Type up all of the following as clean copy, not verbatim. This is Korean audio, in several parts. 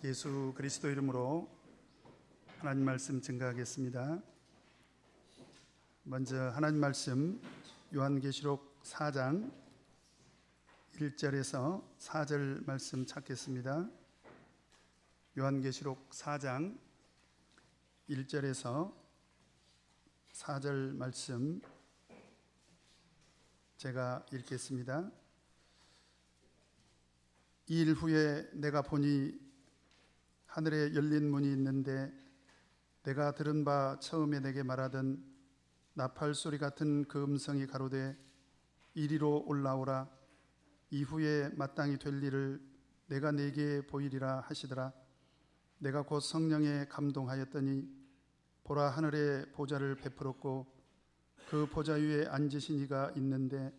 예수 그리스도 이름으로 하나님 말씀 증거하겠습니다. 먼저 하나님 말씀 요한계시록 4장 1절에서 4절 말씀 찾겠습니다. 요한계시록 4장 1절에서 4절 말씀 제가 읽겠습니다. 이 일 후에 내가 보니 하늘에 열린 문이 있는데 내가 들은 바 처음에 내게 말하던 나팔 소리 같은 그 음성이 가로되 이리로 올라오라. 이후에 마땅히 될 일을 내가 네게 보이리라 하시더라. 내가 곧 성령에 감동하였더니 보라, 하늘에 보좌를 베풀었고 그 보좌 위에 앉으신 이가 있는데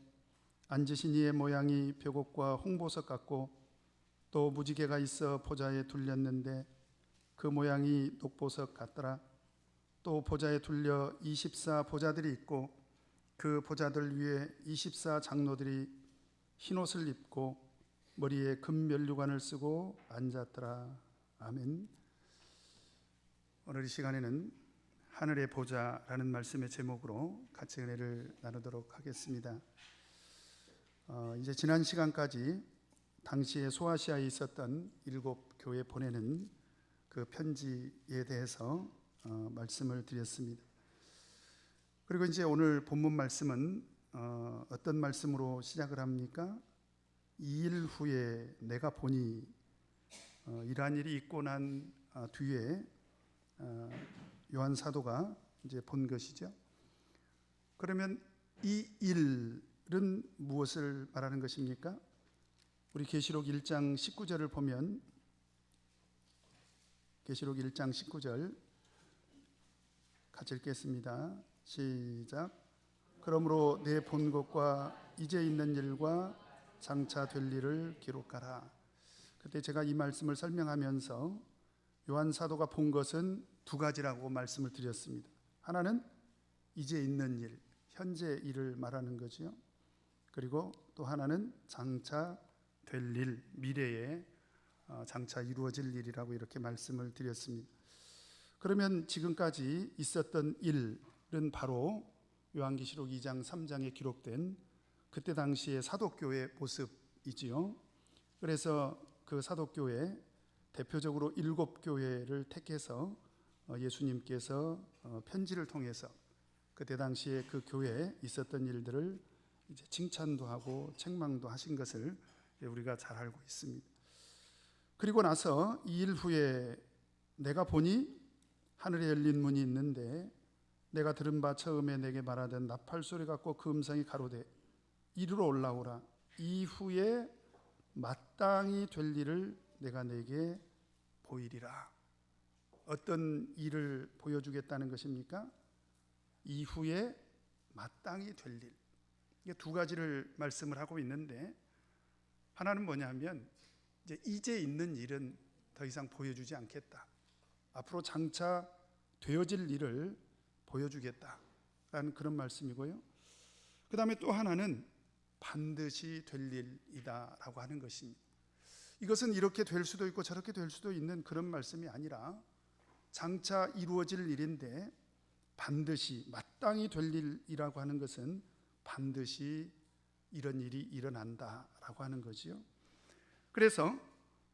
앉으신 이의 모양이 벽옥과 홍보석 같고 또 무지개가 있어 보좌에 둘렸는데 그 모양이 녹보석 같더라. 또 보좌에 둘려 24 보좌들이 있고 그 보좌들 위에 24 장로들이 흰옷을 입고 머리에 금 면류관을 쓰고 앉았더라. 아멘. 오늘 이 시간에는 하늘의 보좌라는 말씀의 제목으로 같이 은혜를 나누도록 하겠습니다. 이제 지난 시간까지 당시에 소아시아에 있었던 7 교회 보내는 그 편지에 대해서 말씀을 드렸습니다. 그리고 이제 오늘 본문 말씀은 어떤 말씀으로 시작을 합니까? 이 일 후에 내가 보니, 이러한 일이 있고 난 뒤에 요한 사도가 이제 본 것이죠. 그러면 이 일은 무엇을 말하는 것입니까? 우리 계시록 1장 19절을 보면 계시록 1장 19절 같이 읽겠습니다. 시작. 그러므로 내 본 것과 이제 있는 일과 장차 될 일을 기록하라. 그때 제가 이 말씀을 설명하면서 요한 사도가 본 것은 두 가지라고 말씀을 드렸습니다. 하나는 이제 있는 일, 현재 일을 말하는 거죠. 그리고 또 하나는 장차 될 일, 미래에 장차 이루어질 일이라고 이렇게 말씀을 드렸습니다. 그러면 지금까지 있었던 일은 바로 요한계시록 2장 3장에 기록된 그때 당시의 사도교회 모습이지요. 그래서 그 사도교회 대표적으로 7 교회를 택해서 예수님께서 편지를 통해서 그때 당시에 그 교회에 있었던 일들을 이제 칭찬도 하고 책망도 하신 것을 우리가 잘 알고 있습니다. 그리고 나서 이 일 후에 내가 보니 하늘에 열린 문이 있는데 내가 들은 바 처음에 내게 말하던 나팔 소리 같고 그 음성이 가로되 이리로 올라오라. 이후에 마땅히 될 일을 내가 내게 보이리라. 어떤 일을 보여주겠다는 것입니까? 이후에 마땅히 될 일. 이게 두 가지를 말씀을 하고 있는데, 하나는 뭐냐면 이제 있는 일은 더 이상 보여주지 않겠다. 앞으로 장차 되어질 일을 보여주겠다라는 그런 말씀이고요. 그 다음에 또 하나는 반드시 될 일이다라고 하는 것입니다. 이것은 이렇게 될 수도 있고 저렇게 될 수도 있는 그런 말씀이 아니라 장차 이루어질 일인데 반드시 마땅히 될 일이라고 하는 것은 반드시 이런 일이 일어난다라고 하는 거지요. 그래서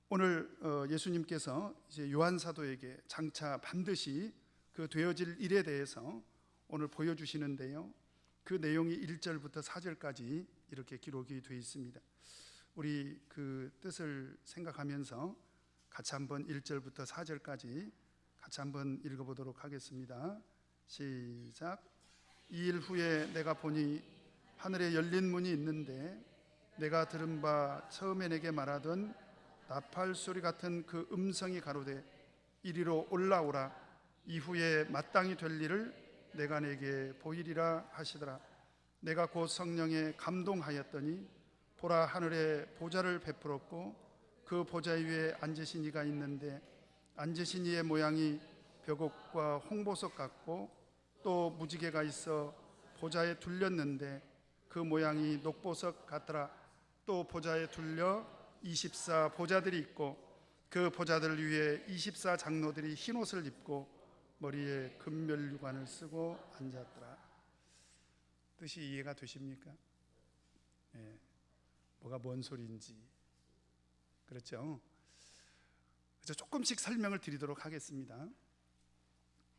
오늘 예수님께서 이제 요한 사도에게 장차 반드시 그 되어질 일에 대해서 오늘 보여주시는데요. 그 내용이 1절부터 4절까지 이렇게 기록이 되어 있습니다. 우리 그 뜻을 생각하면서 같이 한번 1절부터 4절까지 같이 한번 읽어보도록 하겠습니다. 시작. 이 일 후에 내가 보니 하늘에 열린 문이 있는데 내가 들은 바 처음에 내게 말하던 나팔 소리 같은 그 음성이 가로되 이리로 올라오라. 이후에 마땅히 될 일을 내가 내게 보이리라 하시더라. 내가 곧 성령에 감동하였더니 보라, 하늘에 보좌를 베풀었고 그 보좌 위에 앉으신 이가 있는데 앉으신 이의 모양이 벽옥과 홍보석 같고 또 무지개가 있어 보좌에 둘렸는데 그 모양이 녹보석 같더라. 또 보좌에 둘려 24 보좌들이 있고 그 보좌들 위에 24 장로들이 흰 옷을 입고 머리에 금면류관을 쓰고 앉았더라. 뜻이 이해가 되십니까? 예, 뭐가 뭔 소리인지. 그렇죠? 그래서 조금씩 설명을 드리도록 하겠습니다.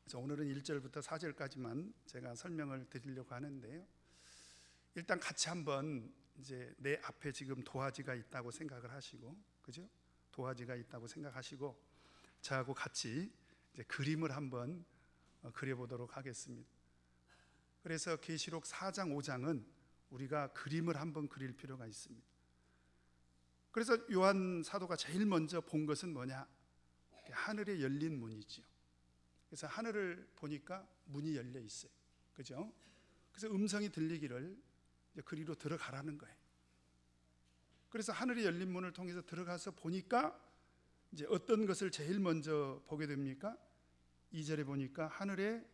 그래서 오늘은 1절부터 4절까지만 제가 설명을 드리려고 하는데요. 일단 같이 한번 이제 내 앞에 지금 도화지가 있다고 생각을 하시고, 그죠? 도화지가 있다고 생각하시고 저하고 같이 이제 그림을 한번 그려보도록 하겠습니다. 그래서 계시록 4장 5장은 우리가 그림을 한번 그릴 필요가 있습니다. 그래서 요한 사도가 제일 먼저 본 것은 뭐냐? 하늘에 열린 문이죠. 그래서 하늘을 보니까 문이 열려 있어요. 그죠? 그래서 음성이 들리기를 이제 그리로 들어가라는 거예요. 그래서 하늘이 열린 문을 통해서 들어가서 보니까 이제 어떤 것을 제일 먼저 보게 됩니까? 2절에 보니까 하늘에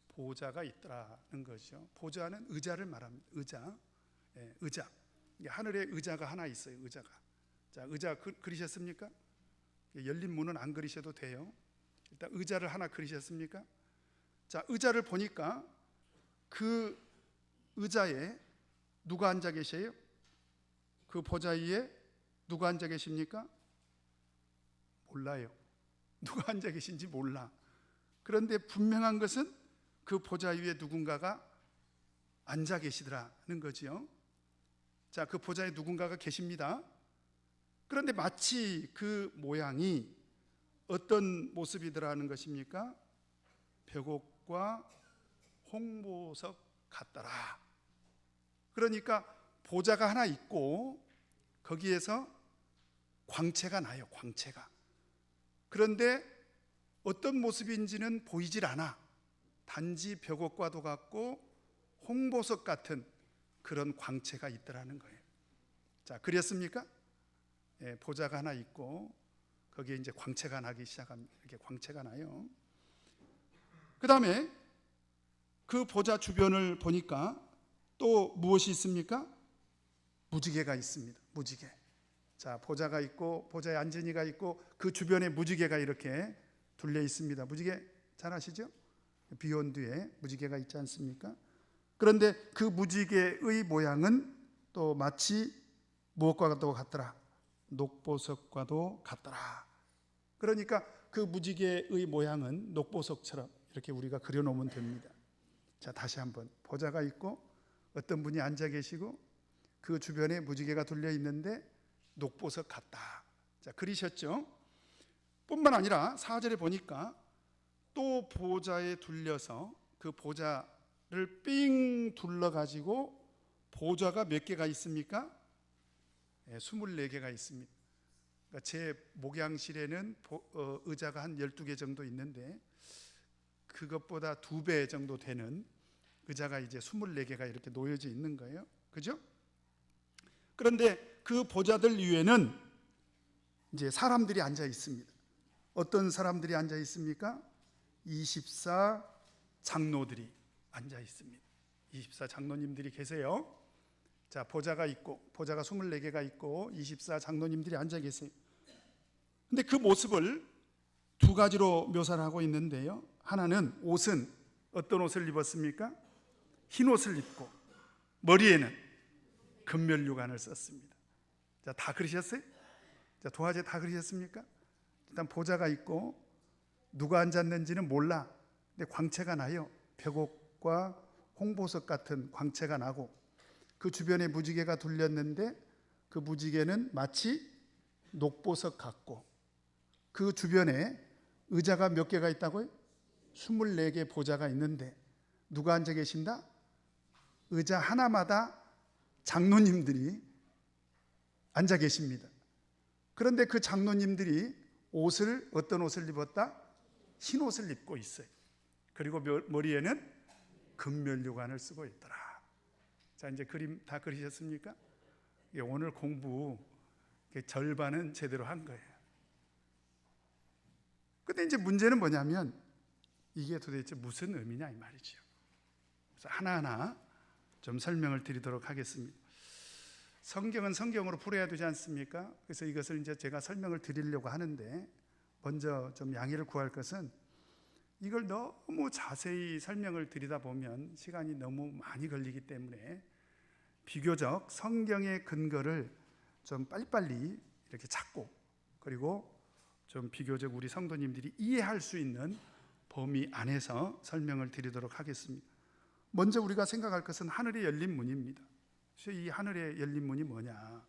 보좌가 있더라는 거죠. 보좌는 의자를 말합니다. 의자. 예, 의자. 하늘에 의자가 하나 있어요. 의자가. 자, 의자 그리셨습니까? 열린 문은 안 그리셔도 돼요. 일단 의자를 하나 그리셨습니까? 자, 의자를 보니까 그 의자에 누가 앉아 계세요? 그 보좌 위에 누가 앉아 계십니까? 몰라요. 누가 앉아 계신지 몰라. 그런데 분명한 것은 그 보좌 위에 누군가가 앉아 계시더라는 거지요. 자, 그 보좌에 누군가가 계십니다. 그런데 마치 그 모양이 어떤 모습이더라는 것입니까? 벽옥과 홍보석 같더라. 그러니까 보좌가 하나 있고 거기에서 광채가 나요. 광채가. 그런데 어떤 모습인지는 보이질 않아. 단지 벽옥과도 같고 홍보석 같은 그런 광채가 있더라는 거예요. 자, 그렸습니까? 예, 보좌가 하나 있고 거기에 이제 광채가 나기 시작합니다. 이렇게 광채가 나요. 그 다음에 그 보좌 주변을 보니까 또 무엇이 있습니까? 무지개가 있습니다. 무지개. 자, 보좌가 있고 보좌에 앉은 이가 있고 그 주변에 무지개가 이렇게 둘려 있습니다. 무지개 잘 아시죠? 비 온 뒤에 무지개가 있지 않습니까? 그런데 그 무지개의 모양은 또 마치 무엇과도 같더라? 녹보석과도 같더라. 그러니까 그 무지개의 모양은 녹보석처럼 이렇게 우리가 그려놓으면 됩니다. 자, 다시 한번 보좌가 있고 어떤 분이 앉아 계시고 그 주변에 무지개가 둘려 있는데 녹보석 같다. 자, 그리셨죠? 뿐만 아니라 4절에 보니까 또 보좌에 둘려서 그 보좌를 삥 둘러가지고 보좌가 몇 개가 있습니까? 24개가 있습니다. 그러니까 제 목양실에는 의자가 한 12개 정도 있는데 그것보다 2배 정도 되는 의자가 이제 24개가 이렇게 놓여져 있는 거예요. 그죠? 그런데 그 보좌들 위에는 이제 사람들이 앉아 있습니다. 어떤 사람들이 앉아 있습니까? 24 장로들이 앉아 있습니다. 24 장로님들이 계세요. 자, 보좌가 있고 보좌가 24개가 있고 24 장로님들이 앉아 계세요. 근데 그 모습을 두 가지로 묘사를 하고 있는데요. 하나는 옷은 어떤 옷을 입었습니까? 흰 옷을 입고 머리에는 금면류관을 썼습니다. 자, 다 그리셨어요? 자, 도화지 다 그리셨습니까? 일단 보좌가 있고 누가 앉았는지는 몰라. 근데 광채가 나요. 벽옥과 홍보석 같은 광채가 나고 그 주변에 무지개가 둘렸는데 그 무지개는 마치 녹보석 같고 그 주변에 의자가 몇 개가 있다고요? 24개 보좌가 있는데 누가 앉아 계신다? 의자 하나마다 장로님들이 앉아 계십니다. 그런데 그 장로님들이 옷을 어떤 옷을 입었다? 흰 옷을 입고 있어요. 그리고 머리에는 금면류관을 쓰고 있더라. 자, 이제 그림 다 그리셨습니까? 오늘 공부 절반은 제대로 한 거예요. 근데 이제 문제는 뭐냐면 이게 도대체 무슨 의미냐 이 말이죠. 그래서 하나하나 좀 설명을 드리도록 하겠습니다. 성경은 성경으로 풀어야 되지 않습니까? 그래서 이것을 이제 제가 설명을 드리려고 하는데, 먼저 좀 양해를 구할 것은, 이걸 너무 자세히 설명을 드리다 보면 시간이 너무 많이 걸리기 때문에 비교적 성경의 근거를 좀 빨리빨리 이렇게 찾고, 그리고 좀 비교적 우리 성도님들이 이해할 수 있는 범위 안에서 설명을 드리도록 하겠습니다. 먼저 우리가 생각할 것은 하늘에 열린 문입니다. 그래서 이 하늘에 열린 문이 뭐냐?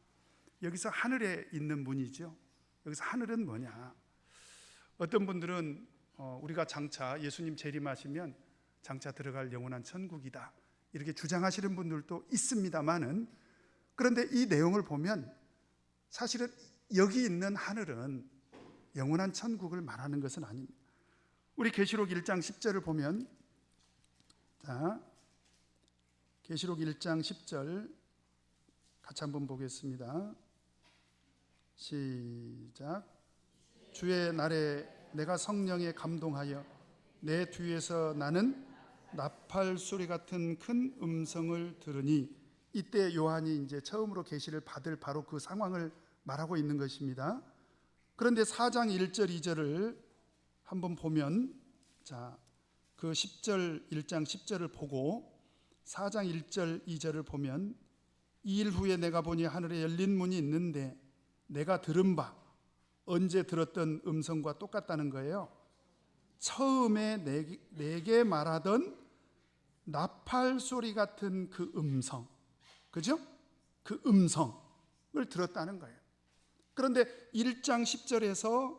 여기서 하늘에 있는 문이죠. 여기서 하늘은 뭐냐? 어떤 분들은 우리가 장차 예수님 재림하시면 장차 들어갈 영원한 천국이다, 이렇게 주장하시는 분들도 있습니다만은, 그런데 이 내용을 보면 사실은 여기 있는 하늘은 영원한 천국을 말하는 것은 아닙니다. 우리 계시록 1장 10절을 보면, 자, 계시록 1장 10절 같이 한번 보겠습니다. 시작. 주의 날에 내가 성령에 감동하여 내 뒤에서 나는 나팔 소리 같은 큰 음성을 들으니, 이때 요한이 이제 처음으로 계시를 받을 바로 그 상황을 말하고 있는 것입니다. 그런데 4장 1절 2절을 한번 보면, 자, 그 10절 1장 10절을 보고 4장 1절 2절을 보면, 2일 후에 내가 보니 하늘에 열린 문이 있는데 내가 들은 바 언제 들었던 음성과 똑같다는 거예요. 처음에 내게 말하던 나팔 소리 같은 그 음성, 그죠? 그 음성을 들었다는 거예요. 그런데 1장 10절에서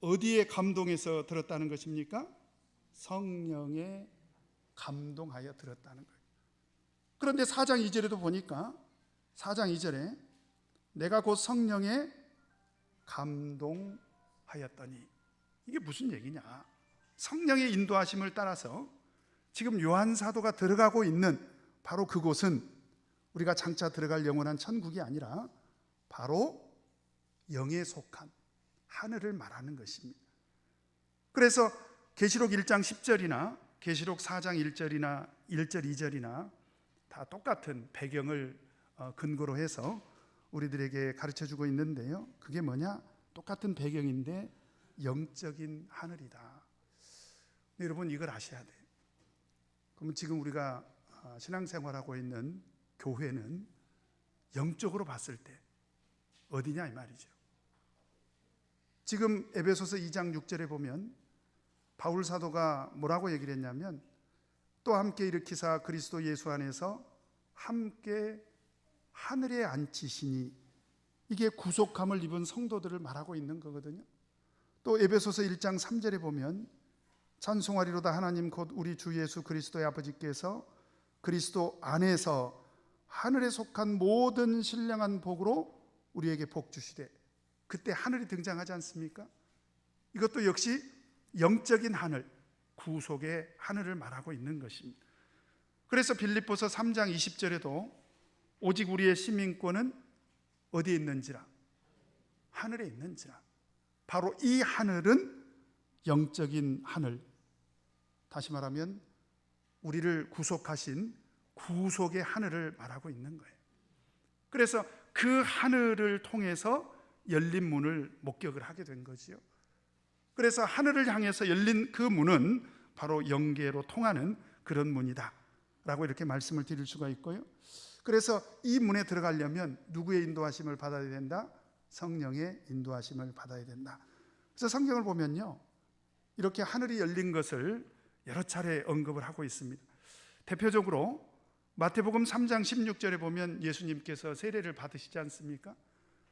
어디에 감동해서 들었다는 것입니까? 성령에 감동하여 들었다는 거예요. 그런데 4장 2절에도 보니까 4장 2절에 내가 곧 성령에 감동하였더니, 이게 무슨 얘기냐? 성령의 인도하심을 따라서 지금 요한 사도가 들어가고 있는 바로 그곳은 우리가 장차 들어갈 영원한 천국이 아니라 바로 영에 속한 하늘을 말하는 것입니다. 그래서 계시록 1장 10절이나 계시록 4장 1절이나 1절 2절이나 다 똑같은 배경을 근거로 해서 우리들에게 가르쳐주고 있는데요, 그게 뭐냐? 똑같은 배경인데 영적인 하늘이다. 여러분, 이걸 아셔야 돼요. 그러면 지금 우리가 신앙생활하고 있는 교회는 영적으로 봤을 때 어디냐 이 말이죠. 지금 에베소서 2장 6절에 보면 바울 사도가 뭐라고 얘기를 했냐면, 또 함께 일으키사 그리스도 예수 안에서 함께 하늘에 앉히시니, 이게 구속함을 입은 성도들을 말하고 있는 거거든요. 또 에베소서 1장 3절에 보면 찬송하리로다 하나님 곧 우리 주 예수 그리스도의 아버지께서 그리스도 안에서 하늘에 속한 모든 신령한 복으로 우리에게 복 주시되, 그때 하늘이 등장하지 않습니까? 이것도 역시 영적인 하늘, 구속의 하늘을 말하고 있는 것입니다. 그래서 빌립보서 3장 20절에도 오직 우리의 시민권은 어디에 있는지라? 하늘에 있는지라. 바로 이 하늘은 영적인 하늘, 다시 말하면 우리를 구속하신 구속의 하늘을 말하고 있는 거예요. 그래서 그 하늘을 통해서 열린 문을 목격을 하게 된 거지요. 그래서 하늘을 향해서 열린 그 문은 바로 영계로 통하는 그런 문이다 라고 이렇게 말씀을 드릴 수가 있고요. 그래서 이 문에 들어가려면 누구의 인도하심을 받아야 된다? 성령의 인도하심을 받아야 된다. 그래서 성경을 보면요, 이렇게 하늘이 열린 것을 여러 차례 언급을 하고 있습니다. 대표적으로 마태복음 3장 16절에 보면 예수님께서 세례를 받으시지 않습니까?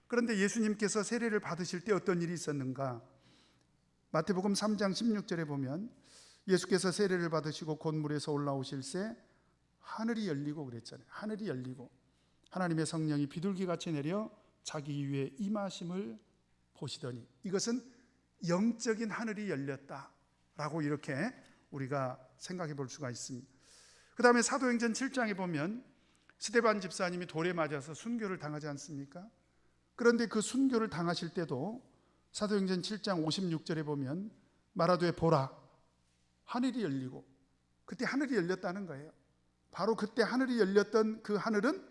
그런데 예수님께서 세례를 받으실 때 어떤 일이 있었는가? 마태복음 3장 16절에 보면 예수께서 세례를 받으시고 곧 물에서 올라오실새 하늘이 열리고 그랬잖아요. 하늘이 열리고 하나님의 성령이 비둘기같이 내려 자기 위에 임하심을 보시더니, 이것은 영적인 하늘이 열렸다라고 이렇게 우리가 생각해 볼 수가 있습니다. 그 다음에 사도행전 7장에 보면 스데반 집사님이 돌에 맞아서 순교를 당하지 않습니까? 그런데 그 순교를 당하실 때도 사도행전 7장 56절에 보면 말하되 보라 하늘이 열리고, 그때 하늘이 열렸다는 거예요. 바로 그때 하늘이 열렸던 그 하늘은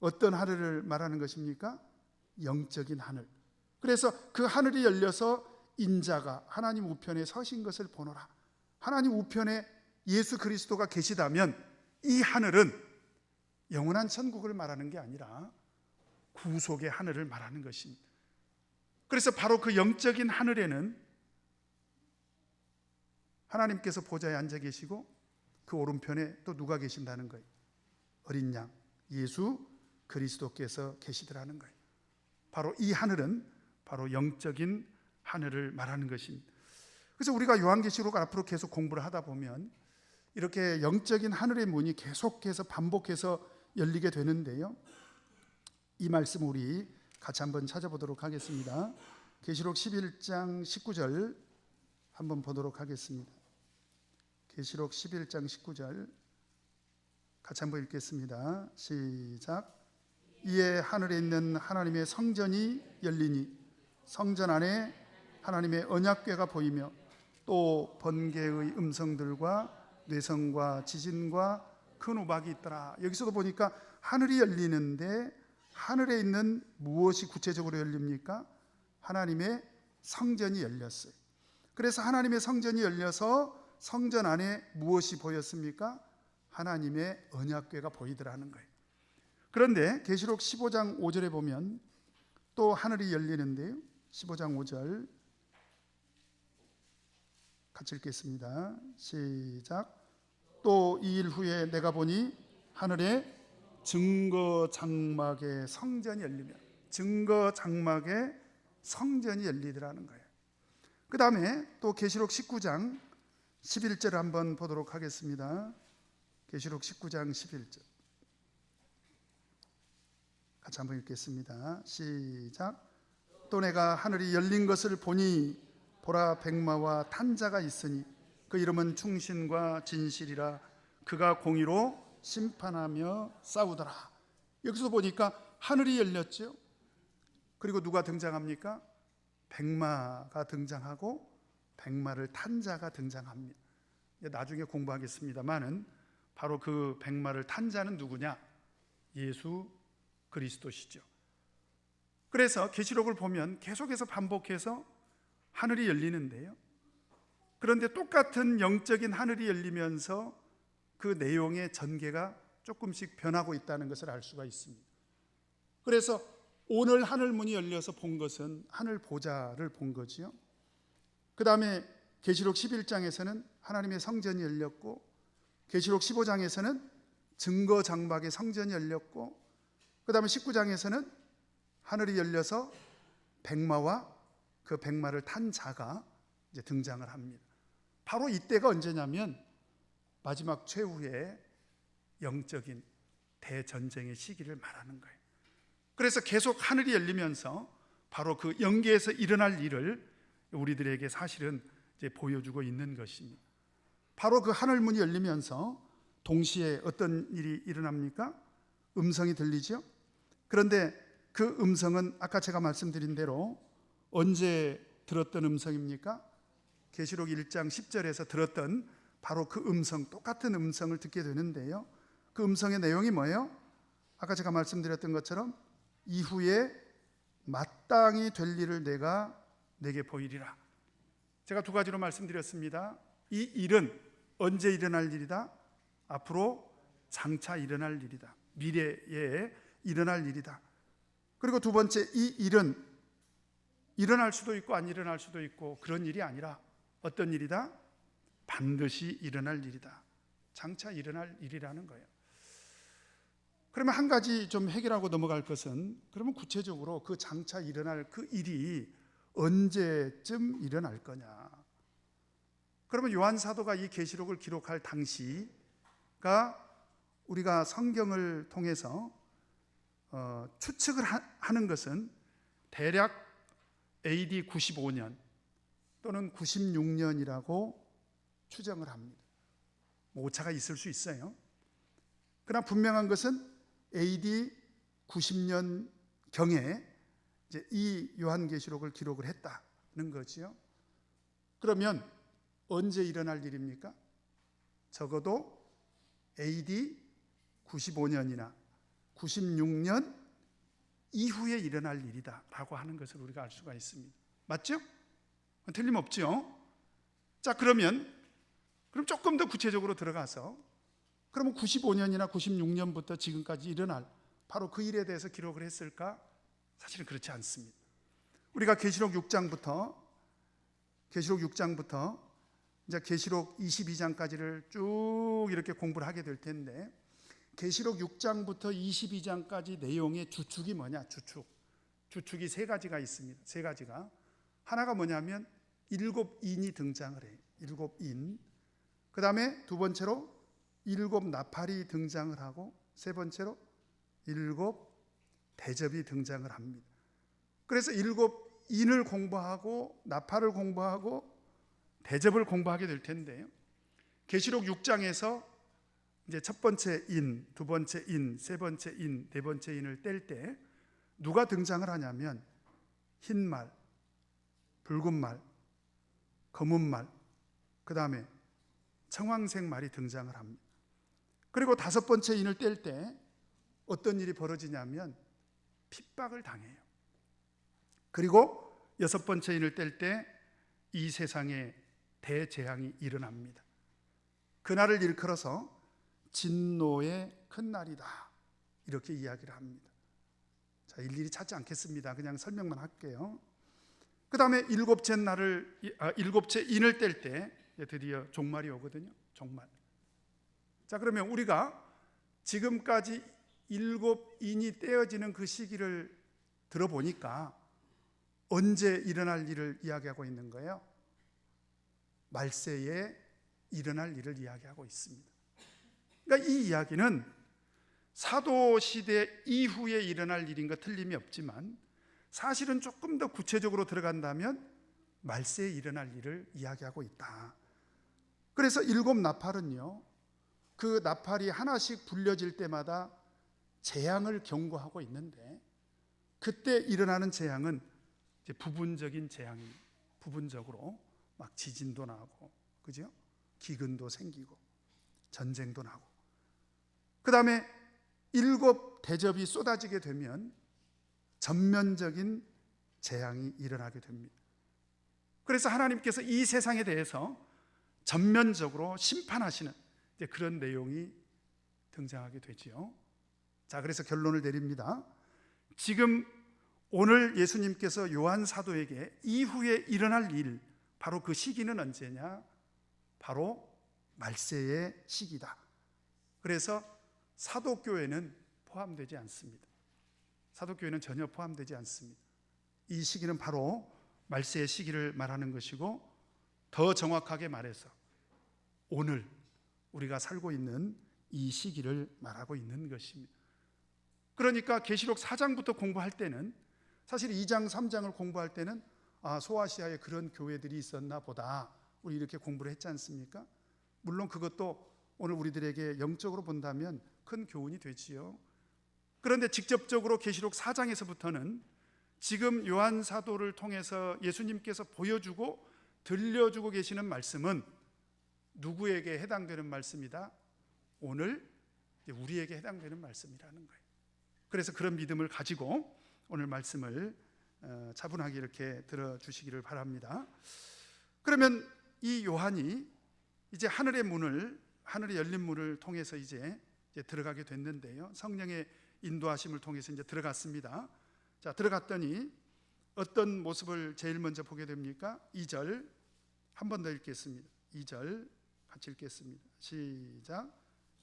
어떤 하늘을 말하는 것입니까? 영적인 하늘. 그래서 그 하늘이 열려서 인자가 하나님 우편에 서신 것을 보노라. 하나님 우편에 예수 그리스도가 계시다면 이 하늘은 영원한 천국을 말하는 게 아니라 구속의 하늘을 말하는 것입니다. 그래서 바로 그 영적인 하늘에는 하나님께서 보좌에 앉아 계시고 그 오른편에 또 누가 계신다는 거예요? 어린 양 예수 그리스도께서 계시더라는 거예요. 바로 이 하늘은 바로 영적인 하늘을 말하는 것입니다. 그래서 우리가 요한계시록을 앞으로 계속 공부를 하다 보면 이렇게 영적인 하늘의 문이 계속해서 반복해서 열리게 되는데요, 이 말씀 우리 같이 한번 찾아보도록 하겠습니다. 계시록 11장 19절 한번 보도록 하겠습니다. 계시록 11장 19절 같이 한번 읽겠습니다. 시작. 이에 하늘에 있는 하나님의 성전이 열리니 성전 안에 하나님의 언약궤가 보이며 또 번개의 음성들과 뇌성과 지진과 큰 우박이 있더라. 여기서도 보니까 하늘이 열리는데 하늘에 있는 무엇이 구체적으로 열립니까? 하나님의 성전이 열렸어요. 그래서 하나님의 성전이 열려서 성전 안에 무엇이 보였습니까? 하나님의 언약궤가 보이더라는 거예요. 그런데 계시록 15장 5절에 보면 또 하늘이 열리는데요, 15장 5절 같이 읽겠습니다. 시작. 또 2일 후에 내가 보니 하늘에 증거 장막의 성전이 열리며, 증거 장막의 성전이 열리더라는 거예요. 그 다음에 또 계시록 19장 11절을 한번 보도록 하겠습니다. 계시록 19장 11절 같이 한번 읽겠습니다. 시작. 또 내가 하늘이 열린 것을 보니 보라 백마와 탄자가 있으니 그 이름은 충신과 진실이라. 그가 공의로 심판하며 싸우더라. 여기서 보니까 하늘이 열렸죠. 그리고 누가 등장합니까? 백마가 등장하고 백마를 탄 자가 등장합니다. 나중에 공부하겠습니다만은 바로 그 백마를 탄 자는 누구냐? 예수 그리스도시죠. 그래서 계시록을 보면 계속해서 반복해서 하늘이 열리는데요, 그런데 똑같은 영적인 하늘이 열리면서 그 내용의 전개가 조금씩 변하고 있다는 것을 알 수가 있습니다. 그래서 오늘 하늘문이 열려서 본 것은 하늘 보좌를 본 거지요. 그 다음에 계시록 11장에서는 하나님의 성전이 열렸고, 계시록 15장에서는 증거 장막의 성전이 열렸고, 그 다음에 19장에서는 하늘이 열려서 백마와 그 백마를 탄 자가 이제 등장을 합니다. 바로 이때가 언제냐면 마지막 최후의 영적인 대전쟁의 시기를 말하는 거예요. 그래서 계속 하늘이 열리면서 바로 그 영계에서 일어날 일을 우리들에게 사실은 이제 보여주고 있는 것입니다. 바로 그 하늘문이 열리면서 동시에 어떤 일이 일어납니까? 음성이 들리죠. 그런데 그 음성은 아까 제가 말씀드린 대로 언제 들었던 음성입니까? 계시록 1장 10절에서 들었던 바로 그 음성, 똑같은 음성을 듣게 되는데요, 그 음성의 내용이 뭐예요? 아까 제가 말씀드렸던 것처럼 이후에 마땅히 될 일을 내가 내게 보이리라. 제가 두 가지로 말씀드렸습니다. 이 일은 언제 일어날 일이다? 앞으로 장차 일어날 일이다. 미래에 일어날 일이다. 그리고 두 번째, 이 일은 일어날 수도 있고 안 일어날 수도 있고 그런 일이 아니라 어떤 일이다? 반드시 일어날 일이다. 장차 일어날 일이라는 거예요. 그러면 한 가지 좀 해결하고 넘어갈 것은, 그러면 구체적으로 그 장차 일어날 그 일이 언제쯤 일어날 거냐? 그러면 요한 사도가 이 계시록을 기록할 당시가 우리가 성경을 통해서 추측을 하는 것은 대략 AD 95년 또는 96년이라고 추정을 합니다. 오차가 있을 수 있어요. 그러나 분명한 것은 AD 90년 경에 이제 이 요한계시록을 기록을 했다는 거지요. 그러면 언제 일어날 일입니까? 적어도 AD 95년이나 96년 이후에 일어날 일이다라고 하는 것을 우리가 알 수가 있습니다. 맞죠? 틀림없죠? 자, 그럼 조금 더 구체적으로 들어가서 그러면 95년이나 96년부터 지금까지 일어날 바로 그 일에 대해서 기록을 했을까? 사실은 그렇지 않습니다. 우리가 계시록 6장부터 이제 계시록 22장까지를 쭉 이렇게 공부를 하게 될 텐데, 계시록 6장부터 22장까지 내용의 주축이 뭐냐? 주축이 세 가지가 있습니다. 세 가지가. 하나가 뭐냐면 7인이 등장을 해요. 7인. 그 다음에 두 번째로 7 나팔이 등장을 하고, 세 번째로 7 대접이 등장을 합니다. 그래서 7인을 공부하고 나팔을 공부하고 대접을 공부하게 될 텐데요, 계시록 6장에서 이제 첫 번째 인, 두 번째 인, 세 번째 인, 네 번째 인을 뗄 때 누가 등장을 하냐면 흰 말, 붉은 말, 검은 말, 그 다음에 청황색 말이 등장을 합니다. 그리고 다섯 번째 인을 뗄 때 어떤 일이 벌어지냐면 핍박을 당해요. 그리고 여섯 번째 인을 뗄 때 이 세상에 대재앙이 일어납니다. 그날을 일컬어서 진노의 큰 날이다, 이렇게 이야기를 합니다. 자, 일일이 찾지 않겠습니다. 그냥 설명만 할게요. 그 다음에 일곱째 인을 뗄 때 드디어 종말이 오거든요. 종말. 자, 그러면 우리가 지금까지 7인이 떼어지는 그 시기를 들어보니까 언제 일어날 일을 이야기하고 있는 거예요? 말세에 일어날 일을 이야기하고 있습니다. 그러니까 이 이야기는 사도시대 이후에 일어날 일인 것 틀림이 없지만, 사실은 조금 더 구체적으로 들어간다면 말세에 일어날 일을 이야기하고 있다. 그래서 7 나팔은요, 그 나팔이 하나씩 불려질 때마다 재앙을 경고하고 있는데, 그때 일어나는 재앙은 이제 부분적인 재앙이, 부분적으로 막 지진도 나고, 그죠? 기근도 생기고 전쟁도 나고, 그 다음에 7 대접이 쏟아지게 되면 전면적인 재앙이 일어나게 됩니다. 그래서 하나님께서 이 세상에 대해서 전면적으로 심판하시는 이제 그런 내용이 등장하게 되지요. 자, 그래서 결론을 내립니다. 지금 오늘 예수님께서 요한 사도에게 이후에 일어날 일, 바로 그 시기는 언제냐? 바로 말세의 시기다. 그래서 사도교회는 포함되지 않습니다. 사도교회는 전혀 포함되지 않습니다. 이 시기는 바로 말세의 시기를 말하는 것이고, 더 정확하게 말해서 오늘 우리가 살고 있는 이 시기를 말하고 있는 것입니다. 그러니까 계시록 4장부터 공부할 때는, 사실 2장, 3장을 공부할 때는 소아시아에 그런 교회들이 있었나 보다, 우리 이렇게 공부를 했지 않습니까? 물론 그것도 오늘 우리들에게 영적으로 본다면 큰 교훈이 되지요. 그런데 직접적으로 계시록 4장에서부터는 지금 요한 사도를 통해서 예수님께서 보여주고 들려주고 계시는 말씀은 누구에게 해당되는 말씀이다? 오늘 우리에게 해당되는 말씀이라는 거예요. 그래서 그런 믿음을 가지고 오늘 말씀을 차분하게 이렇게 들어주시기를 바랍니다. 그러면 이 요한이 이제 하늘의 열린 문을 통해서 이제 들어가게 됐는데요, 성령의 인도하심을 통해서 이제 들어갔습니다. 자, 들어갔더니 어떤 모습을 제일 먼저 보게 됩니까? 2절 한 번 더 읽겠습니다. 2절 같이 읽겠습니다. 시작.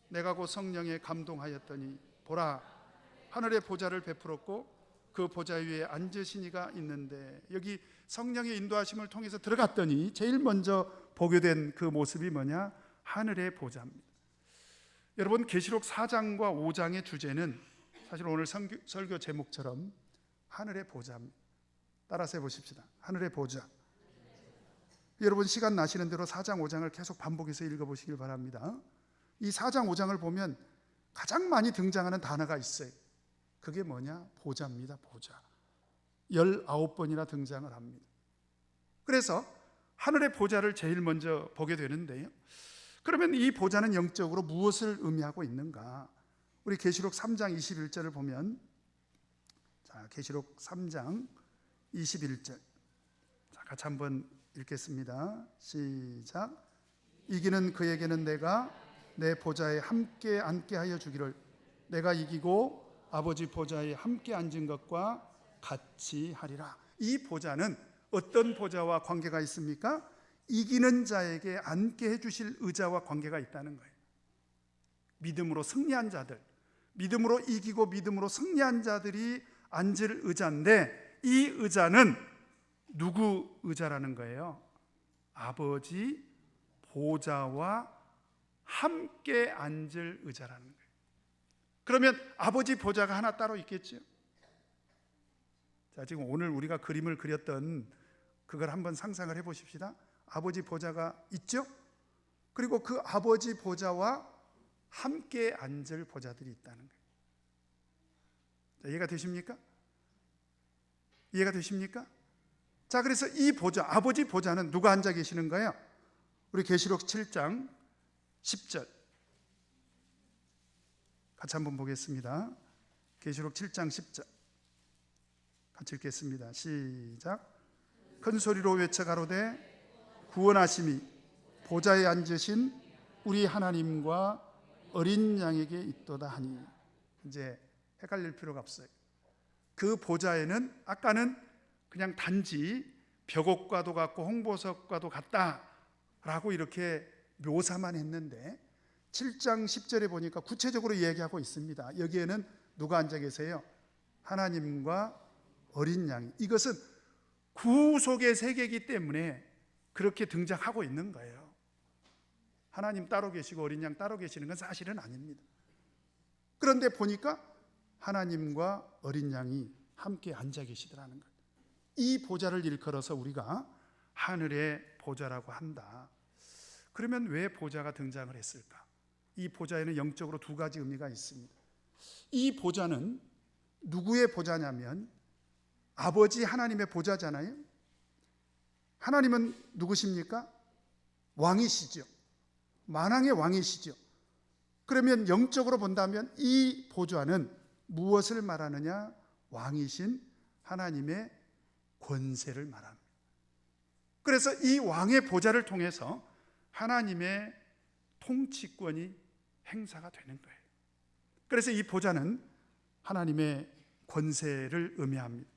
내가 곧 성령에 감동하였더니 보라, 하늘의 보좌를 베풀었고 그 보좌 위에 앉으신 이가 있는데, 여기 성령의 인도하심을 통해서 들어갔더니 제일 먼저 보게 된 그 모습이 뭐냐? 하늘의 보좌입니다. 여러분, 계시록 4장과 5장의 주제는 사실 오늘 설교 제목처럼 하늘의 보좌입니다. 따라서 해보십시다. 하늘의 보좌. 여러분, 시간 나시는 대로 4장, 5장을 계속 반복해서 읽어보시길 바랍니다. 이 4장, 5장을 보면 가장 많이 등장하는 단어가 있어요. 그게 뭐냐? 보좌입니다. 보좌. 19번이나 등장을 합니다. 그래서 하늘의 보좌를 제일 먼저 보게 되는데요, 그러면 이 보좌는 영적으로 무엇을 의미하고 있는가? 우리 계시록 3장 21절을 보면, 자, 계시록 3장 21절. 자, 같이 한번 읽겠습니다. 시작. 이기는 그에게는 내가 내 보좌에 함께 앉게 하여 주기를, 내가 이기고 아버지 보좌에 함께 앉은 것과 같이 하리라. 이 보좌는 어떤 보좌와 관계가 있습니까? 이기는 자에게 앉게 해주실 의자와 관계가 있다는 거예요. 믿음으로 승리한 자들, 믿음으로 이기고 믿음으로 승리한 자들이 앉을 의자인데, 이 의자는 누구 의자라는 거예요? 아버지 보좌와 함께 앉을 의자라는 거예요. 그러면 아버지 보좌가 하나 따로 있겠죠? 자, 지금 오늘 우리가 그림을 그렸던 그걸 한번 상상을 해보십시다. 아버지 보좌가 있죠? 그리고 그 아버지 보좌와 함께 앉을 보좌들이 있다는 거예요. 자, 이해가 되십니까? 이해가 되십니까? 자, 그래서 이 보좌, 아버지 보좌는 누가 앉아 계시는 거예요? 우리 계시록 7장 10절 같이 한번 보겠습니다. 계시록 7장 10절 같이 읽겠습니다. 시작. 큰 소리로 외쳐 가로되 구원하심이 보좌에 앉으신 우리 하나님과 어린 양에게 있도다 하니. 이제 헷갈릴 필요가 없어요. 그 보좌에는 아까는 그냥 단지 벽옥과도 같고 홍보석과도 같다라고 이렇게 묘사만 했는데 7장 10절에 보니까 구체적으로 얘기하고 있습니다. 여기에는 누가 앉아 계세요? 하나님과 어린 양이. 이것은 구속의 세계이기 때문에 그렇게 등장하고 있는 거예요. 하나님 따로 계시고 어린 양 따로 계시는 건 사실은 아닙니다. 그런데 보니까 하나님과 어린 양이 함께 앉아 계시더라는 거예요. 이 보좌를 일컬어서 우리가 하늘의 보좌라고 한다. 그러면 왜 보좌가 등장을 했을까? 이 보좌에는 영적으로 두 가지 의미가 있습니다. 이 보좌는 누구의 보좌냐면 아버지 하나님의 보좌잖아요. 하나님은 누구십니까? 왕이시죠. 만왕의 왕이시죠. 그러면 영적으로 본다면 이 보좌는 무엇을 말하느냐? 왕이신 하나님의 권세를 말합니다. 그래서 이 왕의 보좌를 통해서 하나님의 통치권이 행사가 되는 거예요. 그래서 이 보좌는 하나님의 권세를 의미합니다.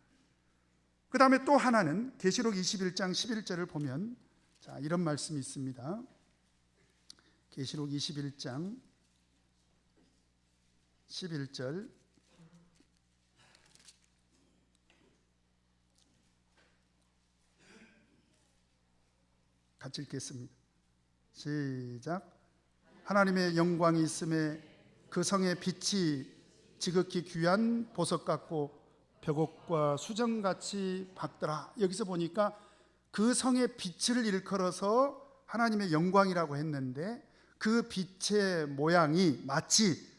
그 다음에 또 하나는 계시록 21장 11절을 보면, 자, 이런 말씀이 있습니다. 계시록 21장 11절 같이 읽겠습니다. 시작. 하나님의 영광이 있음에 그 성의 빛이 지극히 귀한 보석 같고 벽옥과 수정같이 밝더라. 여기서 보니까 그 성의 빛을 일컬어서 하나님의 영광이라고 했는데 그 빛의 모양이 마치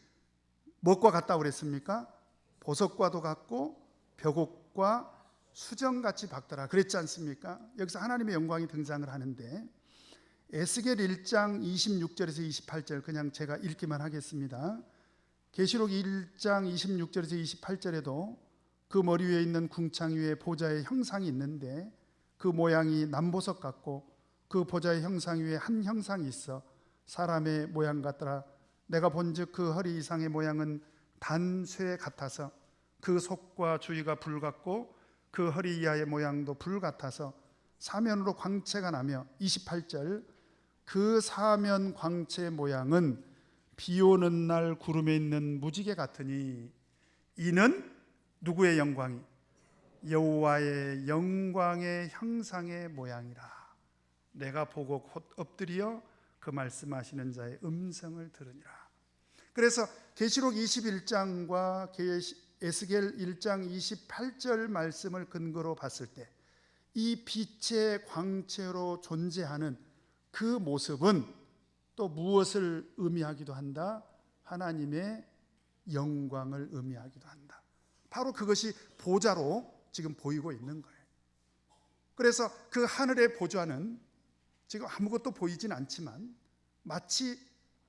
무엇과 같다고 그랬습니까? 보석과도 같고 벽옥과 수정같이 밝더라 그랬지 않습니까? 여기서 하나님의 영광이 등장을 하는데 에스겔 1장 26절에서 28절 그냥 제가 읽기만 하겠습니다. 계시록 1장 26절에서 28절에도 그 머리 위에 있는 궁창 위에 보좌의 형상이 있는데 그 모양이 남보석 같고 그 보좌의 형상 위에 한 형상이 있어 사람의 모양 같더라. 내가 본즉 그 허리 이상의 모양은 단쇠 같아서 그 속과 주위가 불 같고 그 허리 이하의 모양도 불 같아서 사면으로 광채가 나며 28절 그 사면 광채 모양은 비 오는 날 구름에 있는 무지개 같으니 이는 누구의 영광이? 여호와의 영광의 형상의 모양이라. 내가 보고 곧 엎드려 그 말씀하시는 자의 음성을 들으니라. 그래서 계시록 21장과 에스겔 1장 28절 말씀을 근거로 봤을 때 이 빛의 광채로 존재하는 그 모습은 또 무엇을 의미하기도 한다? 하나님의 영광을 의미하기도 한다. 바로 그것이 보좌로 지금 보이고 있는 거예요. 그래서 그 하늘의 보좌는 지금 아무것도 보이진 않지만 마치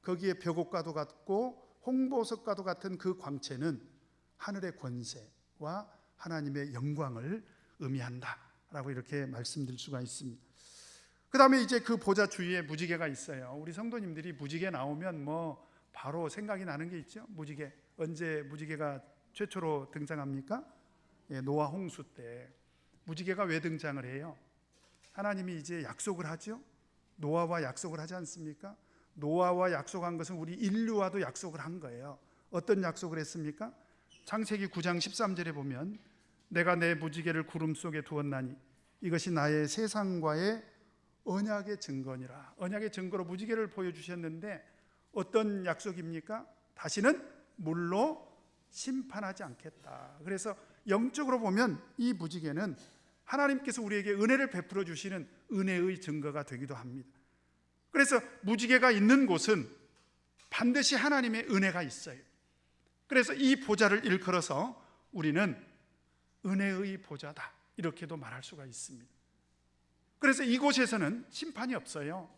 거기에 벽옥과도 같고 홍보석과도 같은 그 광채는 하늘의 권세와 하나님의 영광을 의미한다라고 이렇게 말씀드릴 수가 있습니다. 그 다음에 이제 그 보좌 주위에 무지개가 있어요. 우리 성도님들이 무지개 나오면 뭐 바로 생각이 나는 게 있죠. 무지개. 언제 무지개가 최초로 등장합니까? 노아 홍수 때. 무지개가 왜 등장을 해요? 하나님이 이제 약속을 하죠. 노아와 약속을 하지 않습니까? 노아와 약속한 것은 우리 인류와도 약속을 한 거예요. 어떤 약속을 했습니까? 창세기 9장 13절에 보면 내가 내 무지개를 구름 속에 두었나니 이것이 나의 세상과의 언약의 증거니라. 언약의 증거로 무지개를 보여주셨는데 어떤 약속입니까? 다시는 물로 심판하지 않겠다. 그래서 영적으로 보면 이 무지개는 하나님께서 우리에게 은혜를 베풀어 주시는 은혜의 증거가 되기도 합니다. 그래서 무지개가 있는 곳은 반드시 하나님의 은혜가 있어요. 그래서 이 보좌를 일컬어서 우리는 은혜의 보좌다 이렇게도 말할 수가 있습니다. 그래서 이곳에서는 심판이 없어요.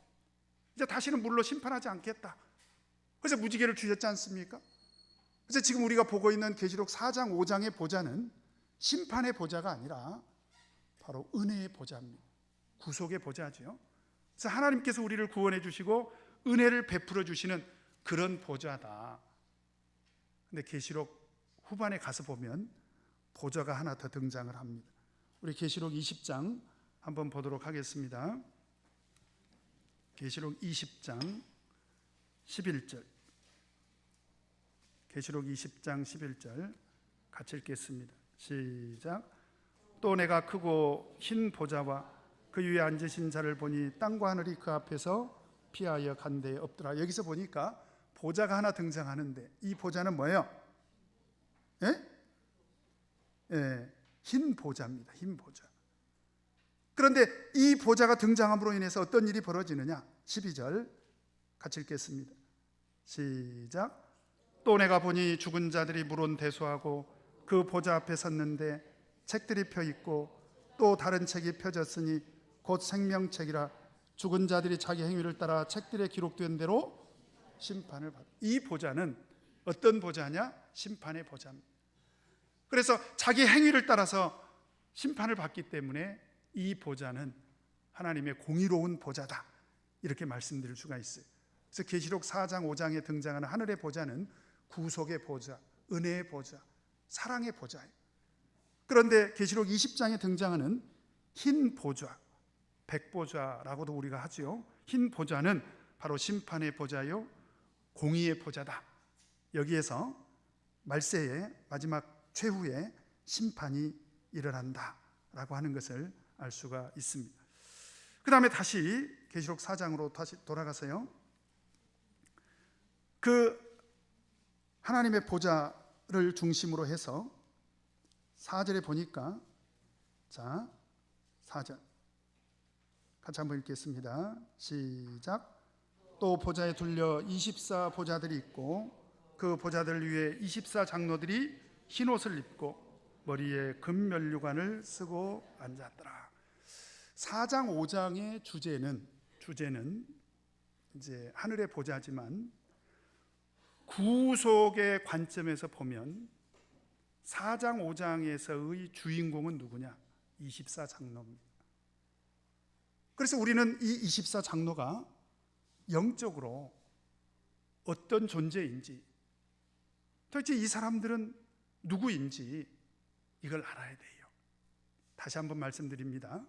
이제 다시는 물로 심판하지 않겠다. 그래서 무지개를 주셨지 않습니까? 그래서 지금 우리가 보고 있는 계시록 4장 5장의 보좌는 심판의 보좌가 아니라 바로 은혜의 보좌입니다. 구속의 보좌죠. 그래서 하나님께서 우리를 구원해 주시고 은혜를 베풀어 주시는 그런 보좌다. 근데 계시록 후반에 가서 보면 보좌가 하나 더 등장을 합니다. 우리 계시록 20장 한번 보도록 하겠습니다. 계시록 20장 11절. 계시록 20장 11절 같이 읽겠습니다. 시작. 또 내가 크고 흰 보좌와 그 위에 앉으신 자를 보니 땅과 하늘이 그 앞에서 피하여 간 데에 없더라. 여기서 보니까 보좌가 하나 등장하는데 이 보좌는 뭐예요? 흰 보좌입니다. 흰 보좌. 그런데 이 보좌가 등장함으로 인해서 어떤 일이 벌어지느냐? 12절 같이 읽겠습니다. 시작. 또 내가 보니 죽은 자들이 물론 대수하고 그 보좌 앞에 섰는데 책들이 펴 있고 또 다른 책이 펴졌으니 곧 생명책이라. 죽은 자들이 자기 행위를 따라 책들에 기록된 대로 심판을 받아. 이 보좌는 어떤 보좌냐? 심판의 보좌입니다. 그래서 자기 행위를 따라서 심판을 받기 때문에 이 보좌는 하나님의 공의로운 보좌다 이렇게 말씀드릴 수가 있어요. 그래서 계시록 4장 5장에 등장하는 하늘의 보좌는 구속의 보좌, 은혜의 보좌, 사랑의 보좌예요. 그런데 계시록 20장에 등장하는 흰 보좌, 백보좌라고도 우리가 하죠. 흰 보좌는 바로 심판의 보좌요, 공의의 보좌다. 여기에서 말세의 마지막 최후의 심판이 일어난다라고 하는 것을 알 수가 있습니다. 그 다음에 다시 계시록 4장으로 다시 돌아가서요. 그 하나님의 보좌를 중심으로 해서 4절에 보니까, 자 4절 같이 한번 읽겠습니다. 시작. 또 보좌에 둘려 24보좌들이 있고 그 보좌들 위에 24장로들이 흰옷을 입고 머리에 금면류관을 쓰고 앉았더라. 4장 5장의 주제는 이제 하늘의 보좌지만 구속의 관점에서 보면 4장 5장에서의 주인공은 누구냐? 24장로입니다. 그래서 우리는 이 24장로가 영적으로 어떤 존재인지, 도대체 이 사람들은 누구인지 이걸 알아야 돼요. 다시 한번 말씀드립니다.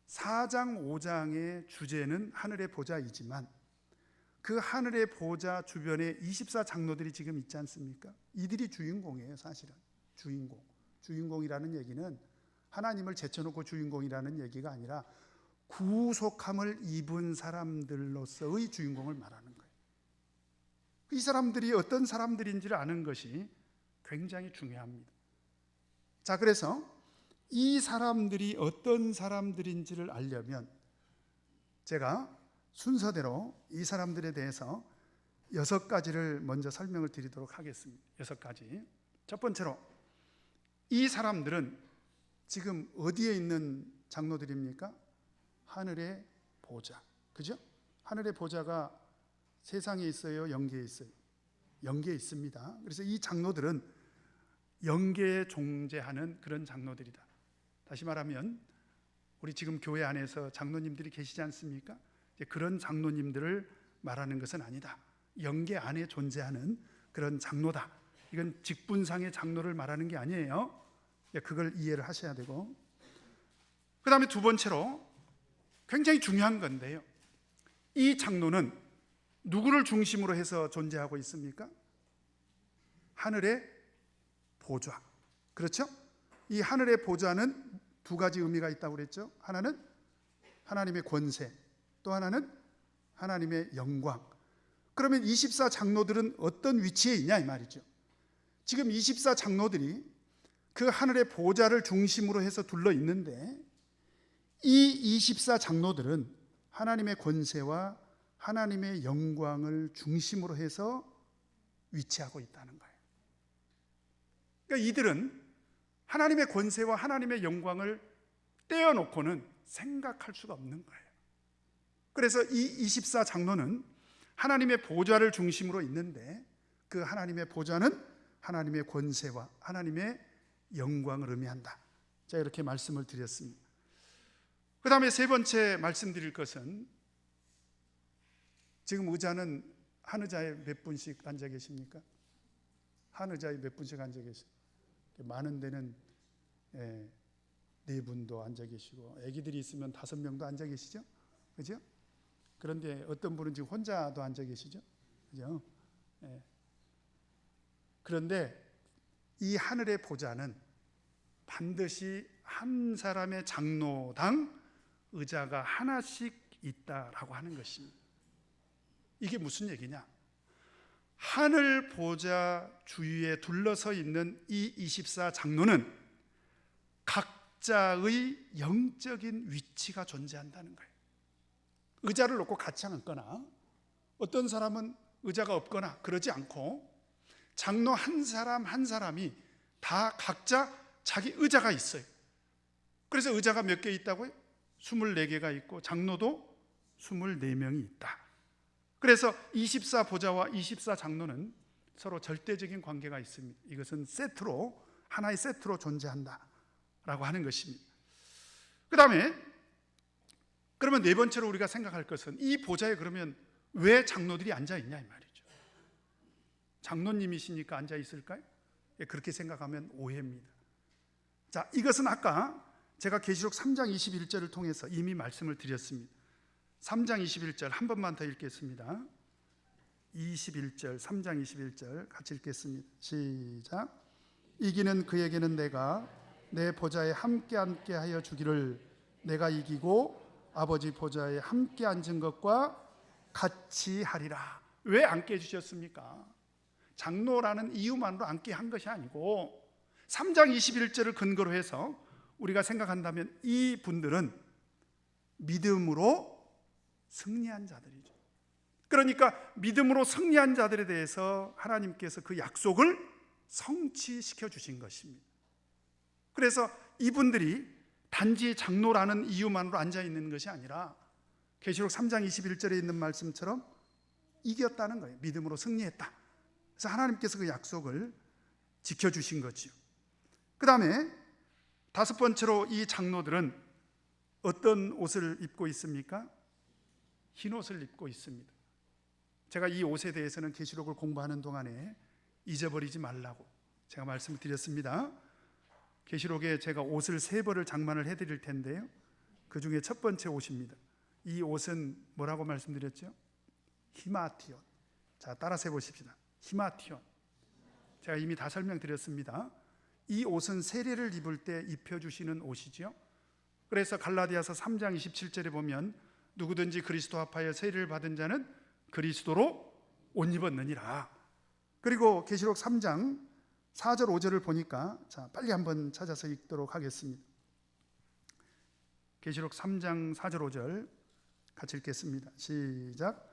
4장 5장의 주제는 하늘의 보좌이지만 그 하늘의 보좌 주변에 24장로들이 지금 있지 않습니까? 이들이 주인공이에요. 사실은 주인공이라는 얘기는 하나님을 제쳐놓고 주인공이라는 얘기가 아니라 구속함을 입은 사람들로서의 주인공을 말하는 거예요. 이 사람들이 어떤 사람들인지를 아는 것이 굉장히 중요합니다. 자, 그래서 이 사람들이 어떤 사람들인지를 알려면 제가 순서대로 이 사람들에 대해서 6가지를 먼저 설명을 드리도록 하겠습니다. 6가지. 첫 번째로, 이 사람들은 지금 어디에 있는 장로들입니까? 하늘의 보좌. 그죠? 하늘의 보좌가 세상에 있어요? 영계에 있어요? 영계에 있습니다. 그래서 이 장로들은 영계에 존재하는 그런 장로들이다. 다시 말하면 우리 지금 교회 안에서 장로님들이 계시지 않습니까? 그런 장로님들을 말하는 것은 아니다. 영계 안에 존재하는 그런 장로다. 이건 직분상의 장로를 말하는 게 아니에요. 그걸 이해를 하셔야 되고, 그 다음에 두 번째로 굉장히 중요한 건데요, 이 장로는 누구를 중심으로 해서 존재하고 있습니까? 하늘의 보좌. 그렇죠? 이 하늘의 보좌는 두 가지 의미가 있다고 그랬죠. 하나는 하나님의 권세, 또 하나는 하나님의 영광. 그러면 24 장로들은 어떤 위치에 있냐 이 말이죠. 지금 24 장로들이 그 하늘의 보좌를 중심으로 해서 둘러 있는데, 이 24 장로들은 하나님의 권세와 하나님의 영광을 중심으로 해서 위치하고 있다는 거예요. 그러니까 이들은 하나님의 권세와 하나님의 영광을 떼어놓고는 생각할 수가 없는 거예요. 그래서 이 24 장로는 하나님의 보좌를 중심으로 있는데, 그 하나님의 보좌는 하나님의 권세와 하나님의 영광을 의미한다. 제가 이렇게 말씀을 드렸습니다. 그 다음에 세 번째 말씀드릴 것은, 지금 의자는 한 의자에 몇 분씩 앉아 계십니까? 한 의자에 몇 분씩 앉아 계십니까? 많은 데는 네 분도 앉아 계시고, 아기들이 있으면 5명도 앉아 계시죠? 그죠? 그런데 어떤 분은 지금 혼자도 앉아 계시죠? 그죠? 그런데 이 하늘의 보좌는 반드시 한 사람의 장로당 의자가 하나씩 있다라고 하는 것입니다. 이게 무슨 얘기냐? 하늘 보좌 주위에 둘러서 있는 이 24 장로는 각자의 영적인 위치가 존재한다는 거예요. 의자를 놓고 같이 앉거나, 어떤 사람은 의자가 없거나 그러지 않고, 장로 한 사람 한 사람이 다 각자 자기 의자가 있어요. 그래서 의자가 몇 개 있다고요? 24개가 있고, 장로도 24명이 있다. 그래서 24 보좌와 24 장로는 서로 절대적인 관계가 있습니다. 이것은 세트로, 하나의 세트로 존재한다라고 하는 것입니다. 그 다음에 그러면 네 번째로 우리가 생각할 것은, 이 보좌에 그러면 왜 장로들이 앉아 있냐 이 말이죠. 장로님이시니까 앉아 있을까요? 그렇게 생각하면 오해입니다. 자, 이것은 아까 제가 계시록 3장 21절을 통해서 이미 말씀을 드렸습니다. 3장 21절 한 번만 더 읽겠습니다. 21절, 3장 21절 같이 읽겠습니다. 시작. 이기는 그에게는 내가 내 보좌에 함께 앉게 하여 주기를, 내가 이기고 아버지 보좌에 함께 앉은 것과 같이 하리라. 왜 앉게 해주셨습니까? 장로라는 이유만으로 앉게 한 것이 아니고, 3장 21절을 근거로 해서 우리가 생각한다면 이 분들은 믿음으로 승리한 자들이죠. 그러니까 믿음으로 승리한 자들에 대해서 하나님께서 그 약속을 성취시켜 주신 것입니다. 그래서 이분들이 단지 장로라는 이유만으로 앉아 있는 것이 아니라, 계시록 3장 21절에 있는 말씀처럼 이겼다는 거예요. 믿음으로 승리했다. 그래서 하나님께서 그 약속을 지켜주신 거죠. 그 다음에 다섯 번째로 이 장로들은 어떤 옷을 입고 있습니까? 흰 옷을 입고 있습니다. 제가 이 옷에 대해서는 계시록을 공부하는 동안에 잊어버리지 말라고 제가 말씀을 드렸습니다. 계시록에 제가 옷을 3벌을 장만을 해드릴 텐데요, 그 중에 첫 번째 옷입니다. 이 옷은 뭐라고 말씀드렸죠? 히마티온. 자, 따라서 해보십시다. 히마티온. 제가 이미 다 설명드렸습니다. 이 옷은 세례를 입을 때 입혀주시는 옷이죠. 그래서 갈라디아서 3장 27절에 보면, 누구든지 그리스도 합하여 세례를 받은 자는 그리스도로 옷 입었느니라. 그리고 계시록 3장 4절 5절을 보니까, 자, 빨리 한번 찾아서 읽도록 하겠습니다. 계시록 3장 4절 5절 같이 읽겠습니다. 시작.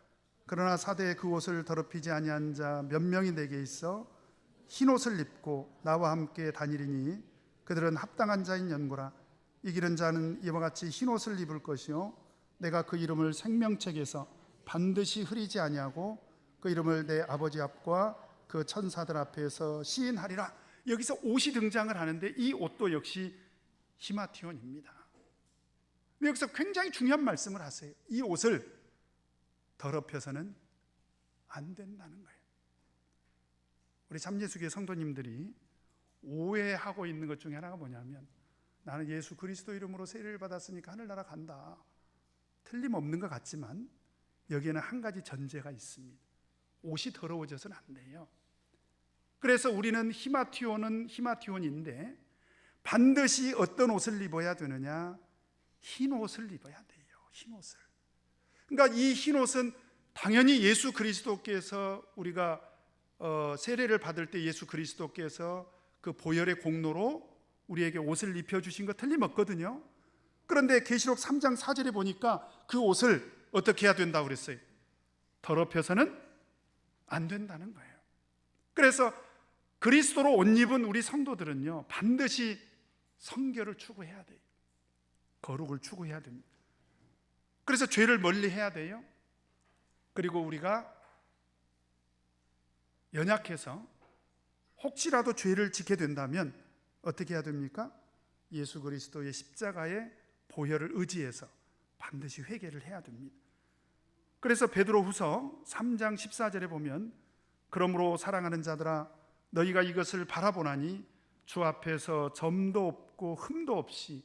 그러나 사대에 그 옷을 더럽히지 아니한 자 몇 명이 내게 있어 흰 옷을 입고 나와 함께 다니리니 그들은 합당한 자인 연고라. 이기는 자는 이와 같이 흰 옷을 입을 것이요 내가 그 이름을 생명책에서 반드시 흐리지 아니하고 그 이름을 내 아버지 앞과 그 천사들 앞에서 시인하리라. 여기서 옷이 등장을 하는데 이 옷도 역시 히마티온입니다. 여기서 굉장히 중요한 말씀을 하세요. 이 옷을 더럽혀서는 안 된다는 거예요. 우리 참예수교회 성도님들이 오해하고 있는 것 중에 하나가 뭐냐면, 나는 예수 그리스도 이름으로 세례를 받았으니까 하늘나라 간다. 틀림없는 것 같지만 여기에는 한 가지 전제가 있습니다. 옷이 더러워져서는 안 돼요. 그래서 우리는 히마티온은 히마티온인데 반드시 어떤 옷을 입어야 되느냐? 흰 옷을 입어야 돼요. 흰 옷을. 그러니까 이 흰 옷은 당연히 예수 그리스도께서 우리가 세례를 받을 때 예수 그리스도께서 그 보혈의 공로로 우리에게 옷을 입혀주신 거 틀림없거든요. 그런데 계시록 3장 4절에 보니까 그 옷을 어떻게 해야 된다고 그랬어요? 더럽혀서는 안 된다는 거예요. 그래서 그리스도로 옷 입은 우리 성도들은요, 반드시 성결을 추구해야 돼요. 거룩을 추구해야 됩니다. 그래서 죄를 멀리 해야 돼요. 그리고 우리가 연약해서 혹시라도 죄를 짓게 된다면 어떻게 해야 됩니까? 예수 그리스도의 십자가의 보혈을 의지해서 반드시 회개를 해야 됩니다. 그래서 베드로후서 3장 14절에 보면, 그러므로 사랑하는 자들아 너희가 이것을 바라보나니 주 앞에서 점도 없고 흠도 없이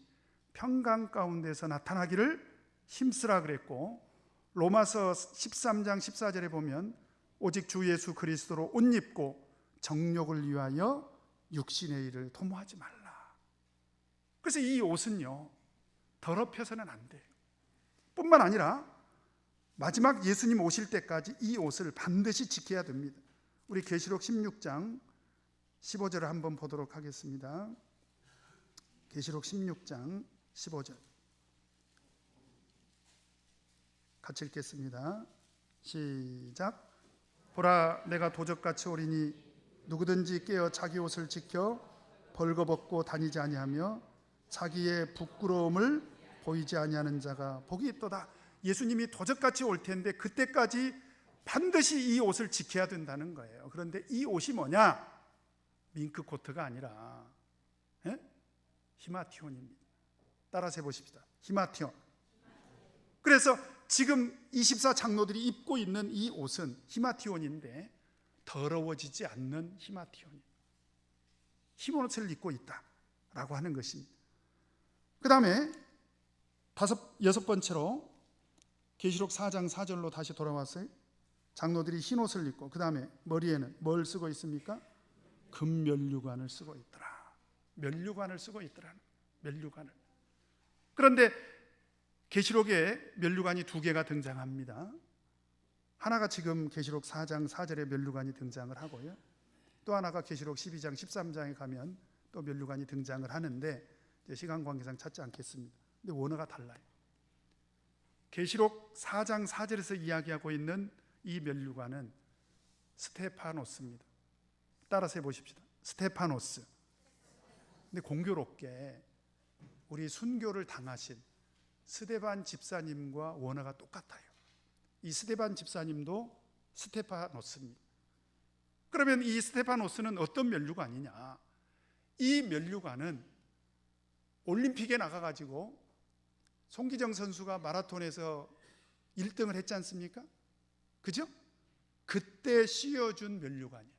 평강 가운데서 나타나기를 힘쓰라 그랬고, 로마서 13장 14절에 보면 오직 주 예수 그리스도로 옷 입고 정욕을 위하여 육신의 일을 도모하지 말라. 그래서 이 옷은요, 더럽혀서는 안 돼요. 뿐만 아니라 마지막 예수님 오실 때까지 이 옷을 반드시 지켜야 됩니다. 우리 계시록 16장 15절을 한번 보도록 하겠습니다. 계시록 16장 15절 같이 읽겠습니다. 시작. 보라, 내가 도적같이 오리니 누구든지 깨어 자기 옷을 지켜 벌거벗고 다니지 아니하며 자기의 부끄러움을 보이지 아니하는 자가 복이 있도다. 예수님이 도적같이 올 텐데 그때까지 반드시 이 옷을 지켜야 된다는 거예요. 그런데 이 옷이 뭐냐? 밍크 코트가 아니라 히마티온입니다. 따라서 해보십시다. 히마티온. 그래서 지금 24 장로들이 입고 있는 이 옷은 히마티온인데 더러워지지 않는 히마티온입니다. 흰 옷을 입고 있다라고 하는 것입니다. 그 다음에 여섯 번째로 계시록 4장 4절로 다시 돌아왔어요. 장로들이 흰 옷을 입고 그 다음에 머리에는 뭘 쓰고 있습니까? 금면류관을 쓰고 있더라. 면류관을 쓰고 있더라. 면류관을. 그런데 계시록에 면류관이 두 개가 등장합니다. 하나가 지금 계시록 4장 4절에 면류관이 등장을 하고요, 또 하나가 계시록 12장 13장에 가면 또 면류관이 등장을 하는데 시간 관계상 찾지 않겠습니다. 근데 원어가 달라요. 계시록 4장 4절에서 이야기하고 있는 이 면류관은 스테파노스입니다. 따라서 해보십시다. 스테파노스. 근데 공교롭게 우리 순교를 당하신 스데반 집사님과 원어가 똑같아요. 이 스데반 집사님도 스테파노스입니다. 그러면 이 스테파노스는 어떤 면류관이냐? 이 면류관은 올림픽에 나가가지고 송기정 선수가 마라톤에서 1등을 했지 않습니까? 그죠? 그때 씌워준 면류관이에요.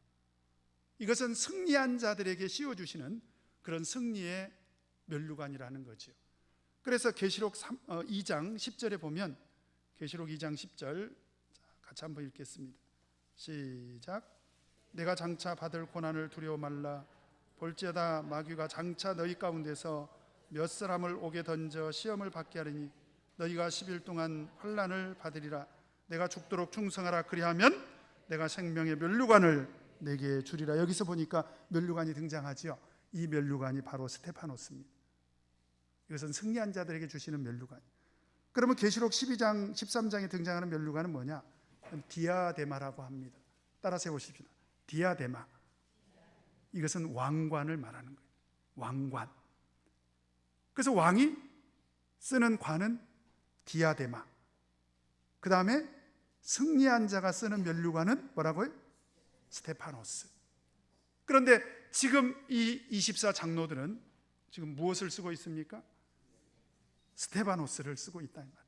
이것은 승리한 자들에게 씌워주시는 그런 승리의 면류관이라는 거죠. 그래서 계시록 2장 10절에 보면, 계시록 2장 10절 같이 한번 읽겠습니다. 시작. 내가 장차 받을 고난을 두려워 말라. 볼지어다 마귀가 장차 너희 가운데서 몇 사람을 옥에 던져 시험을 받게 하리니 너희가 10일 동안 환난을 받으리라. 내가 죽도록 충성하라. 그리하면 내가 생명의 면류관을 내게 주리라. 여기서 보니까 면류관이 등장하지요. 이 면류관이 바로 스테파노스입니다. 이것은 승리한 자들에게 주시는 면류관. 그러면 계시록 12장 13장에 등장하는 면류관은 뭐냐? 디아데마라고 합니다. 따라서 해보십시다. 디아데마. 이것은 왕관을 말하는 거예요. 왕관. 그래서 왕이 쓰는 관은 디아데마. 그 다음에 승리한 자가 쓰는 면류관은 뭐라고요? 스테파노스. 그런데 지금 이 24 장로들은 지금 무엇을 쓰고 있습니까? 스테파노스를 쓰고 있다 이 말이에요.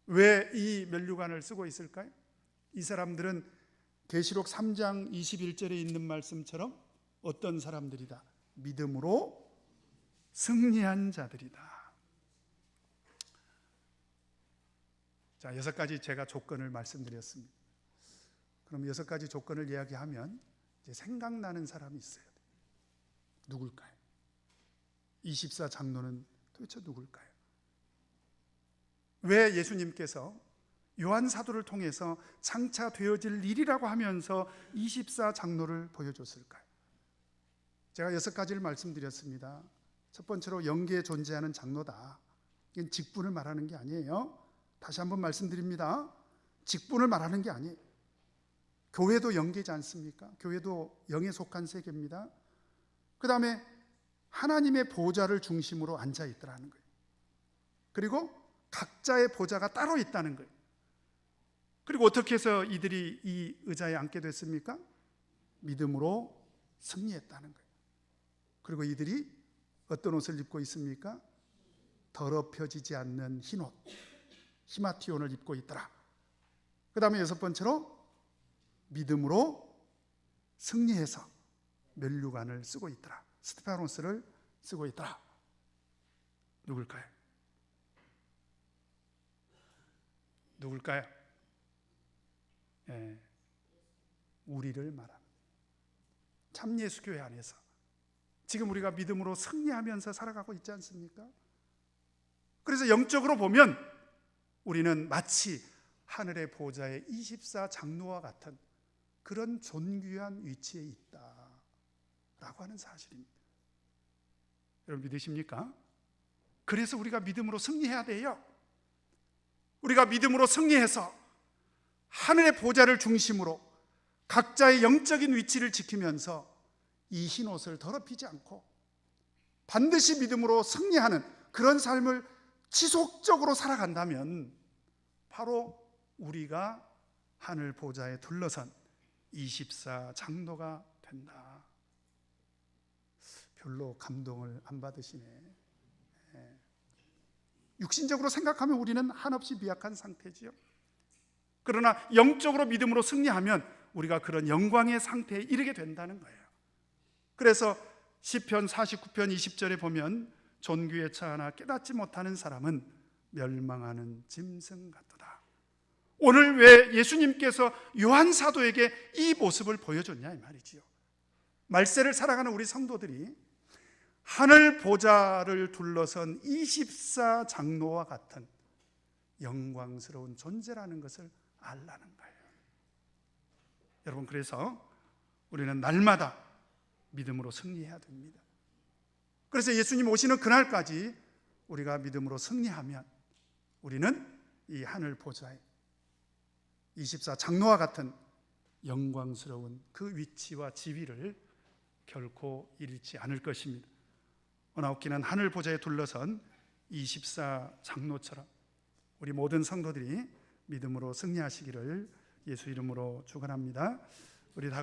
왜 이 면류관을 쓰고 있을까요? 이 사람들은 계시록 3장 21절에 있는 말씀처럼 어떤 사람들이다? 믿음으로 승리한 자들이다. 자, 6가지 제가 조건을 말씀드렸습니다. 그럼 6가지 조건을 이야기하면 이제 생각나는 사람이 있어야 돼요. 누굴까요? 24 장로는 도대체 누굴까요? 왜 예수님께서 요한 사도를 통해서 장차 되어질 일이라고 하면서 24 장로를 보여줬을까요? 제가 6가지를 말씀드렸습니다. 첫 번째로 영계에 존재하는 장로다. 이건 직분을 말하는 게 아니에요. 다시 한번 말씀드립니다. 직분을 말하는 게 아니에요. 교회도 영계지 않습니까? 교회도 영에 속한 세계입니다. 그 다음에 하나님의 보좌를 중심으로 앉아 있더라는 거예요. 그리고 각자의 보좌가 따로 있다는 거예요. 그리고 어떻게 해서 이들이 이 의자에 앉게 됐습니까? 믿음으로 승리했다는 거예요. 그리고 이들이 어떤 옷을 입고 있습니까? 더럽혀지지 않는 흰옷, 히마티온을 입고 있더라. 그 다음에 6번째로 믿음으로 승리해서 면류관을 쓰고 있더라. 스테파노스를 쓰고 있더라. 누굴까요? 누굴까요? 예, 우리를 말합니다. 참예수교회 안에서 지금 우리가 믿음으로 승리하면서 살아가고 있지 않습니까? 그래서 영적으로 보면 우리는 마치 하늘의 보좌의 24 장로와 같은 그런 존귀한 위치에 있다라고 하는 사실입니다. 여러분 믿으십니까? 그래서 우리가 믿음으로 승리해야 돼요. 우리가 믿음으로 승리해서 하늘의 보좌를 중심으로 각자의 영적인 위치를 지키면서 이 흰옷을 더럽히지 않고 반드시 믿음으로 승리하는 그런 삶을 지속적으로 살아간다면 바로 우리가 하늘 보좌에 둘러선 24 장로가 된다. 별로 감동을 안 받으시네. 육신적으로 생각하면 우리는 한없이 미약한 상태지요. 그러나 영적으로 믿음으로 승리하면 우리가 그런 영광의 상태에 이르게 된다는 거예요. 그래서 시편 49편 20절에 보면 존귀에 처하나 깨닫지 못하는 사람은 멸망하는 짐승 같도다. 오늘 왜 예수님께서 요한 사도에게 이 모습을 보여줬냐 이 말이지요. 말세를 살아가는 우리 성도들이 하늘 보좌를 둘러선 24 장로와 같은 영광스러운 존재라는 것을 알라는 거예요. 여러분, 그래서 우리는 날마다 믿음으로 승리해야 됩니다. 그래서 예수님 오시는 그날까지 우리가 믿음으로 승리하면 우리는 이 하늘 보좌에 24 장로와 같은 영광스러운 그 위치와 지위를 결코 잃지 않을 것입니다. 오나웃기는 하늘 보좌에 둘러선 24 장로처럼 우리 모든 성도들이 믿음으로 승리하시기를 예수 이름으로 축원합니다. 우리 다